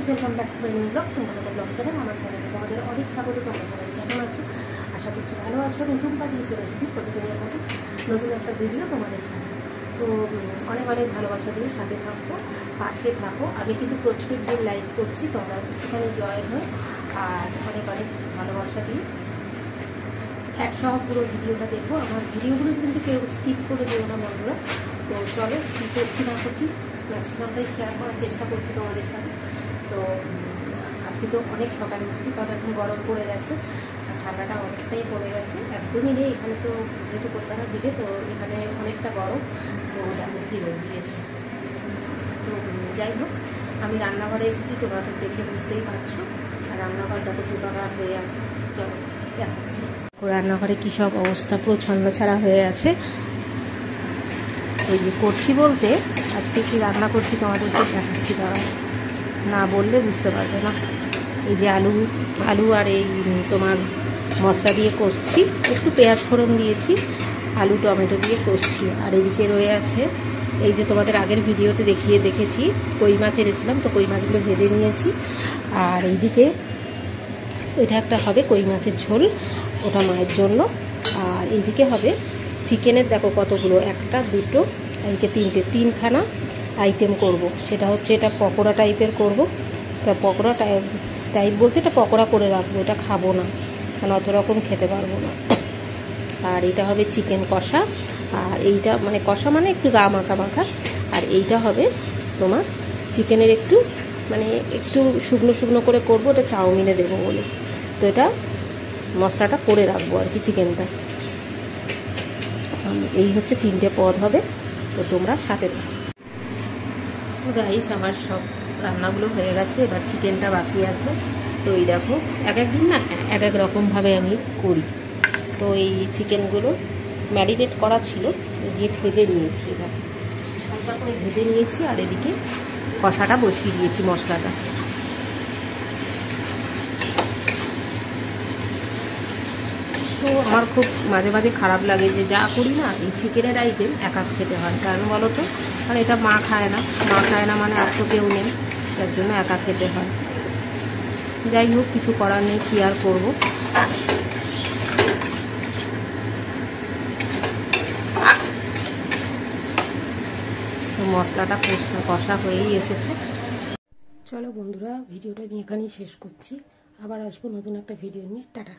Welcome back to new blogs. তোমাদের blog channel আমার চ্যানেলে তোমাদের অনেক স্বাগত। তোমরা সবাই কেমন আছো? আশা করছি ভালো আছো। নতুন পাঠিয়ে চলে এসেছি প্রতিদিনের মতো নতুন একটা ভিডিও তোমাদের সামনে। তো অনেক অনেক ভালোবাসা দিয়ে সাথে থাকো, পাশে থাকো। আমি কিন্তু প্রত্যেক দিন লাইভ করছি, তোমরা একটুখানি জয়েন হয়ে আর অনেক অনেক ভালোবাসা দিয়ে একসহ পুরো ভিডিওটা দেখো। আমার ভিডিওগুলো কিন্তু কেউ স্কিপ করে দিও না বন্ধুরা। তো চলো কী করছি না করছি ম্যাক্সিমামটাই শেয়ার করার চেষ্টা করছি তোমাদের সাথে। তো আজকে তো অনেক সকালে উঠছি, কারণ এখন গরম পড়ে গেছে, ঠান্ডাটা অনেকটাই পড়ে গেছে, একদমই নেই এখানে। তো যেহেতু কলকাতার দিকে, তো এখানে অনেকটা গরম, তো দেখো কি রোদ দিয়েছে। তো যাই হোক, আমি রান্নাঘরে এসেছি, তোমরা তো দেখে বুঝতেই পারছো। আর রান্নাঘরটা তো দুবাগার হয়ে আছে, চলো দেখাচ্ছি। রান্নাঘরে কী সব অবস্থা, প্রচণ্ড ছাড়া হয়ে আছে। ওই যে করছি বলতে আজকে কি রান্না করছি তোমাদেরকে দেখাচ্ছি, দাঁড়াও, না বললে বুঝতে পারবে না। এই যে আলু আর এই তোমার মশলা দিয়ে কষছি, একটু পেঁয়াজ ফোড়ন দিয়েছি, আলু টমেটো দিয়ে কষছি। আর এদিকে রয়ে আছে এই যে তোমাদের আগের ভিডিওতে দেখেছি কই মাছ এনেছিলাম, তো কই মাছগুলো ভেজে নিয়েছি। আর এইদিকে এটা একটা হবে কই মাছের ঝোল, ওটা মায়ের জন্য। আর এইদিকে হবে চিকেনের, দেখো কতগুলো, একটা দুটো এইদিকে তিনখানা আইটেম করব। সেটা হচ্ছে এটা পকোড়া টাইপের করব। এটা পকোড়া টাইপ বলতে এটা পকোড়া করে রাখবো, এটা খাবো না, কারণ অত রকম খেতে পারবো না। আর এটা হবে চিকেন কষা, আর এইটা মানে কষা মানে একটু গা মাখা মাখা। আর এইটা হবে তোমার চিকেনের একটু মানে একটু শুকনো শুকনো করে করবো, এটা চাউমিনে দেবো বলে। তো এটা মশলাটা করে রাখবো আর কি, চিকেনটা। এই হচ্ছে তিনটে পদ হবে, তো তোমরা সাথে থাকো। তো গাইস, আমার সব রান্নাগুলো হয়ে গেছে, এবার চিকেনটা বাকি আছে। তো এই দেখো, এক এক দিন না এক এক রকমভাবে আমি করি। তো এই চিকেনগুলো ম্যারিনেট করা ছিল, দিয়ে ভেজে নিয়েছি, এবার হালকা করে ভেজে নিয়েছি। আর এদিকে কষাটা বসিয়ে দিয়েছি, মশলাটা। তো আমার খুব মাঝে মাঝে খারাপ লাগে যে যা করি না এই চিকেনের আইটেম একা খেতে হয়, কারণ বলো তো, কারণ এটা মা খায় না মানে আর তো কেউ নেই, তার জন্য একা খেতে হয়। যাই হোক, কিছু করার নেই, কী আর করবো। তো মশলাটা কষা হয়েই এসেছে। চলো বন্ধুরা, ভিডিওটা আমি এখানেই শেষ করছি, আবার আসবো নতুন একটা ভিডিও নিয়ে। টাটা।